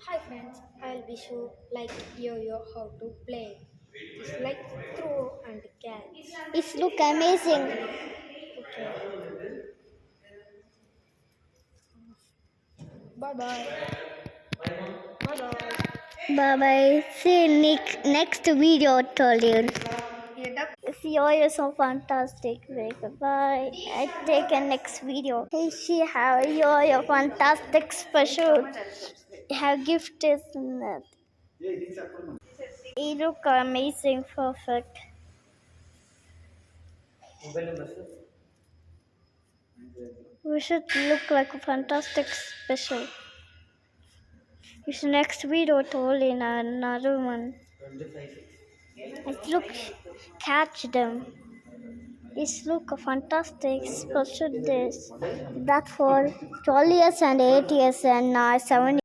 Hi friends, I'll be show like yo-yo how to play. It's like throw and catch. It look amazing. Okay, bye bye. Bye bye. Bye bye. See you next video, told you. See you so fantastic. Bye. I take a next video. Hey, she have you fantastic special. Have gift is in it. You look amazing, perfect. We should look like a fantastic special. It's next video told in another one. It look catch them. It's look a fantastic special this. That for 12 years and 8 years and 7